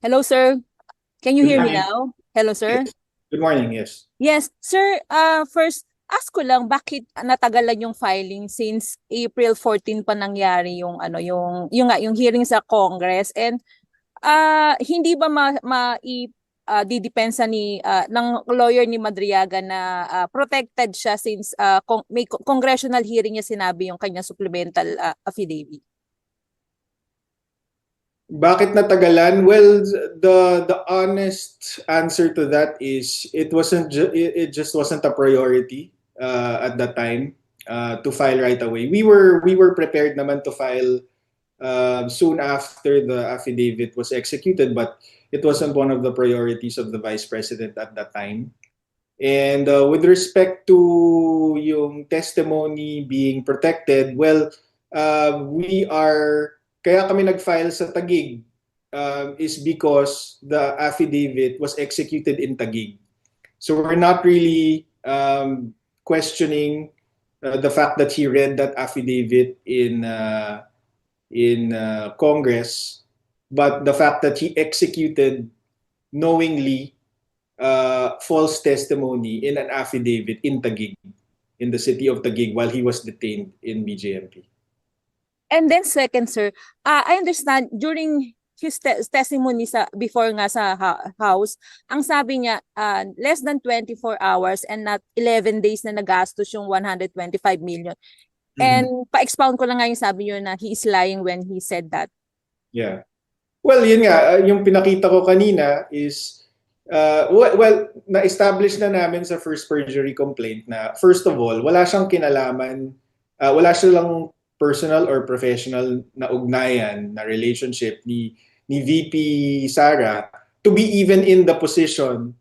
Hello, sir. Can you Good hear me morning. now? Hello, sir. Yes. Good morning. Yes. Yes, sir. First, ask ko lang bakit natagalan yung filing since April 14 pa nangyari yung yung hearing sa Congress, and hindi ba didepensa ng lawyer ni Madriaga na protected siya since may congressional hearing niya sinabi yung kanya supplemental affidavit? Bakit natagalan? Well, the honest answer to that is it just wasn't a priority at that time to file right away. We were prepared naman to file soon after the affidavit was executed, but it wasn't one of the priorities of the vice president at that time. And with respect to yung testimony being protected, well, we are, kaya kami nag-file sa Taguig is because the affidavit was executed in Taguig. So we're not really questioning the fact that he read that affidavit in Congress, but the fact that he executed knowingly false testimony in an affidavit in Taguig, in the city of Taguig, while he was detained in BJMP. And then second, sir, I understand during his testimony before nga sa house, ang sabi niya less than 24 hours and not 11 days na nagastos yung 125 million. And pa-expound ko lang nga yung sabi niyo na he is lying when he said that. Yeah. Well, yun nga, yung pinakita ko kanina is, well, na-establish na namin sa first perjury complaint na, first of all, wala siyang kinalaman, wala silang personal or professional na ugnayan, na relationship ni VP Sara to be even in the position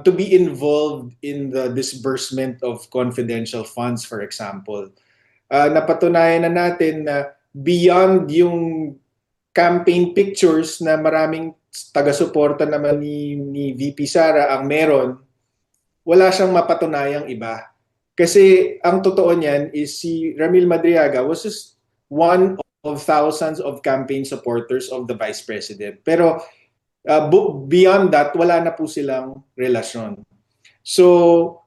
to be involved in the disbursement of confidential funds, for example. Napatunayan na natin na beyond yung campaign pictures na maraming taga-suporta naman ni VP Sara ang meron, wala siyang mapatunayang iba. Kasi ang totoo niyan is si Ramil Madriaga was just one of thousands of campaign supporters of the Vice President. Pero beyond that, wala na po silang relasyon. So,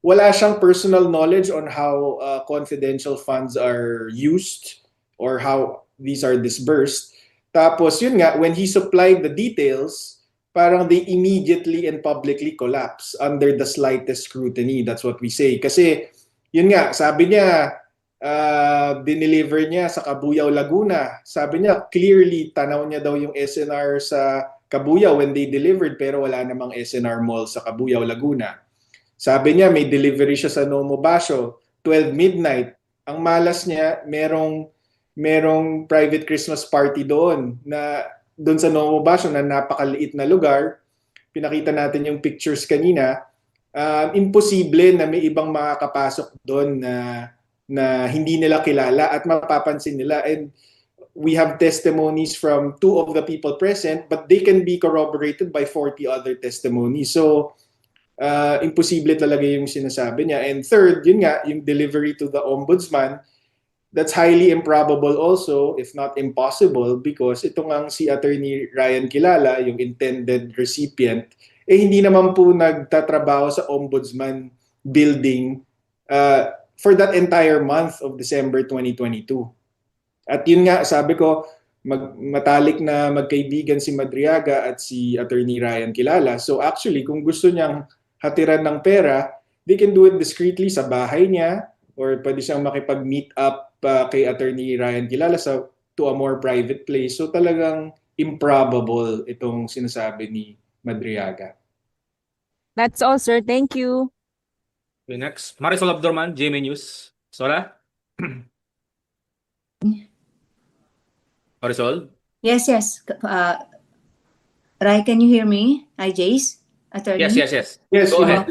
wala siyang personal knowledge on how confidential funds are used or how these are disbursed. Tapos yun nga, when he supplied the details, parang they immediately and publicly collapse under the slightest scrutiny. That's what we say. Kasi yun nga, sabi niya, dineliver niya sa Cabuyao, Laguna. Sabi niya, clearly, tanaw niya daw yung SNR sa Cabuyao when they delivered, pero wala namang SNR mall sa Cabuyao, Laguna. Sabi niya, may delivery siya sa Nomo Basho, 12 midnight. Ang malas niya, merong private Christmas party doon sa Nomo Basho na napakaliit na lugar. Pinakita natin yung pictures kanina. Imposible na may ibang makakapasok doon na hindi nila kilala at mapapansin nila. And we have testimonies from 2 of the people present, but they can be corroborated by 40 other testimonies. So, imposible talaga yung sinasabi niya. And third, yun nga, yung delivery to the ombudsman, that's highly improbable also, if not impossible, because ito ngang si Attorney Ryan Kilala, yung intended recipient, hindi naman po nagtatrabaho sa ombudsman building for that entire month of December 2022. At yun nga, sabi ko, matalik na magkaibigan si Madriaga at si Attorney Ryan Kilala. So actually, kung gusto niyang hatiran ng pera, they can do it discreetly sa bahay niya or pwede siyang makipag-meet up kay Attorney Ryan Kilala to a more private place. So talagang improbable itong sinasabi ni Madriaga. That's all, sir. Thank you. Okay, next, Marisol Abdurman, GMA News. Sola? Marisol? Yes. Rai, can you hear me? Hi, Jace? Attorney? Yes. Yes, Go ahead.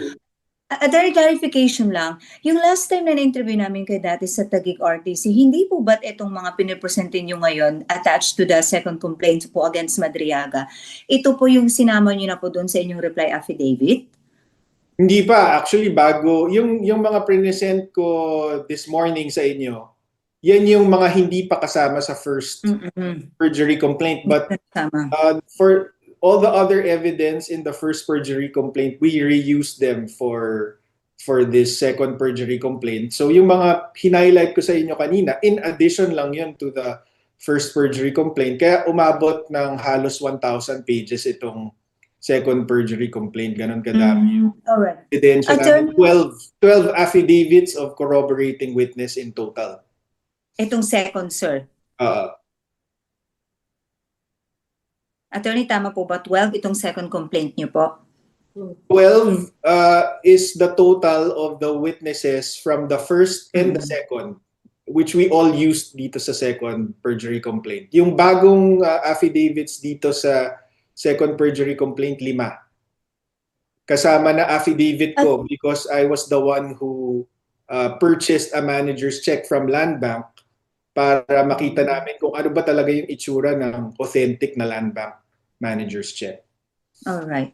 Attorney, clarification lang. Yung last time na na-interview namin kay dati sa Taguig RTC, hindi po ba't itong mga pinipresente nyo ngayon attached to the second complaint po against Madriaga? Ito po yung sinama nyo na po doon sa inyong reply affidavit? Hindi pa. Actually, bago. Yung mga present ko this morning sa inyo, yan yung mga hindi pa kasama sa first Mm-mm. perjury complaint. But Tama. for all the other evidence in the first perjury complaint, we reused them for this second perjury complaint. So yung mga highlight ko sa inyo kanina, in addition lang yun to the first perjury complaint. Kaya umabot ng halos 1,000 pages itong second perjury complaint. Ganon kadami. Alright. Ebidensya namin, Attorney- 12 affidavits of corroborating witness in total. Itong second, sir. Attorney, tama po ba? 12 itong second complaint niyo po? 12 is the total of the witnesses from the first and the second, which we all used dito sa second perjury complaint. Yung bagong affidavits dito sa second perjury complaint, 5. Kasama na affidavit ko because I was the one who purchased a manager's check from Land Bank para makita namin kung ano ba talaga yung itsura ng authentic na Land Bank manager's check. Alright.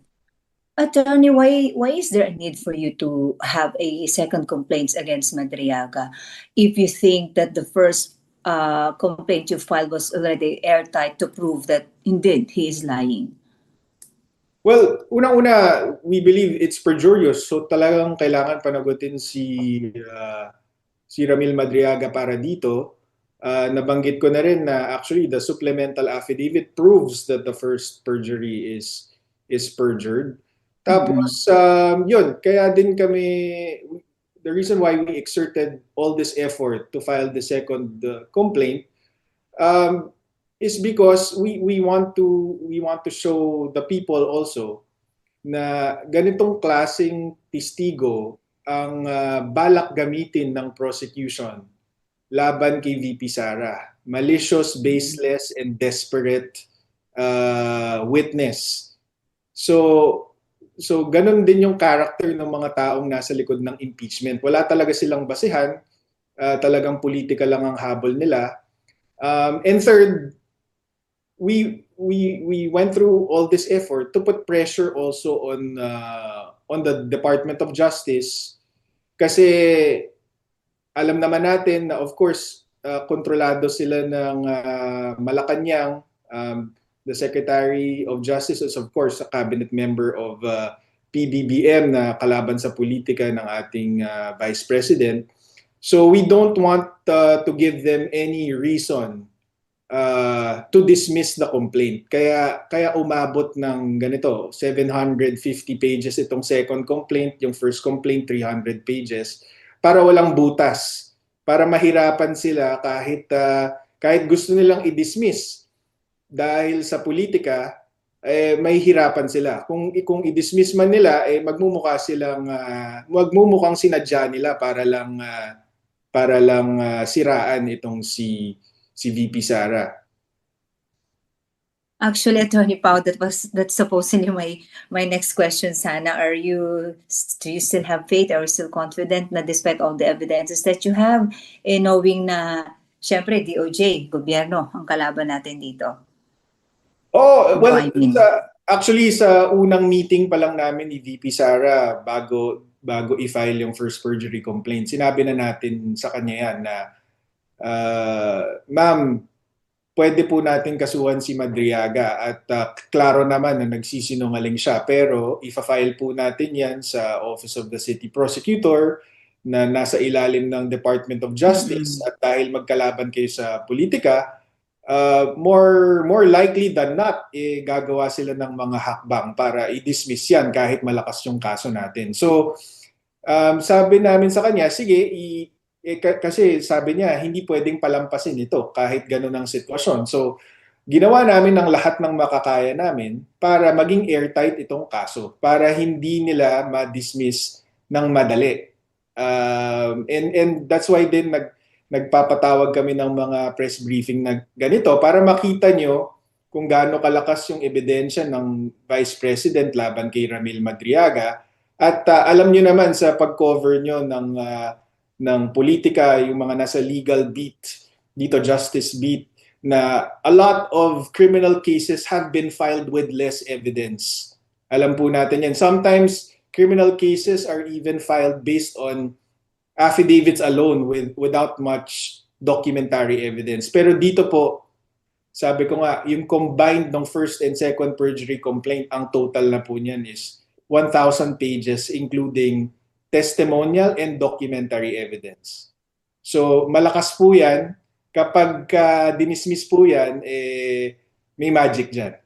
Attorney, why is there a need for you to have a second complaint against Madriaga if you think that the first complaint you filed was already airtight to prove that indeed he is lying? Well, unang-una, we believe it's perjurious. So talagang kailangan panagutin si Ramil Madriaga para dito. Nabanggit ko na rin na actually the supplemental affidavit proves that the first perjury is perjured. Tapos, yun, kaya din kami, the reason why we exerted all this effort to file the second complaint is because we want to show the people also na ganitong klaseng testigo ang balak gamitin ng prosecution laban kay VP Sara. Malicious, baseless, and desperate witness. So ganun din yung character ng mga taong nasa likod ng impeachment. Wala talaga silang basihan, talagang politika lang ang habol nila. And third, we went through all this effort to put pressure also on the Department of Justice kasi alam naman natin na of course kontrolado sila ng Malacanang. The Secretary of Justice is of course a cabinet member of PBBM na kalaban sa politika ng ating Vice President. So we don't want to give them any reason to dismiss the complaint. Kaya umabot ng ganito, 750 pages itong second complaint, yung first complaint 300 pages para walang butas, para mahirapan sila kahit gusto nilang i-dismiss. Dahil sa politika, may hirapan sila. Kung i-dismiss man nila, magmumukhang sinadya nila para lang siraan itong si VP Sara. Actually, Attorney Pao, that's supposedly my next question sana. Do you still have faith? Are you still confident na despite all the evidences that you have, knowing na syempre DOJ, gobyerno, ang kalaban natin dito? Oh, well, actually sa unang meeting pa lang namin ni VP Sara bago i-file yung first perjury complaint, sinabi na natin sa kanya yan na ma'am, pwede po natin kasuhan si Madriaga at klaro naman na nagsisinungaling siya pero ifa-file po natin yan sa Office of the City Prosecutor na nasa ilalim ng Department of Justice at dahil magkalaban kayo sa politika, more likely than not, gagawa sila ng mga hakbang para i-dismiss yan kahit malakas yung kaso natin. So, sabi namin sa kanya, sige, kasi sabi niya, hindi pwedeng palampasin ito kahit ganun ang sitwasyon. So, ginawa namin ang lahat ng makakaya namin para maging airtight itong kaso, para hindi nila ma-dismiss ng madali. And that's why din nagpapatawag kami ng mga press briefing na ganito para makita nyo kung gaano kalakas yung ebidensya ng Vice President laban kay Ramil Madriaga. At alam nyo naman sa pag-cover nyo ng politika, yung mga nasa legal beat, dito justice beat, na a lot of criminal cases have been filed with less evidence. Alam po natin yan. Sometimes criminal cases are even filed based on affidavits alone without much documentary evidence. Pero dito po, sabi ko nga, yung combined ng first and second perjury complaint, ang total na po niyan is 1,000 pages including testimonial and documentary evidence. So malakas po yan. Kapag dinismiss po yan, may magic dyan.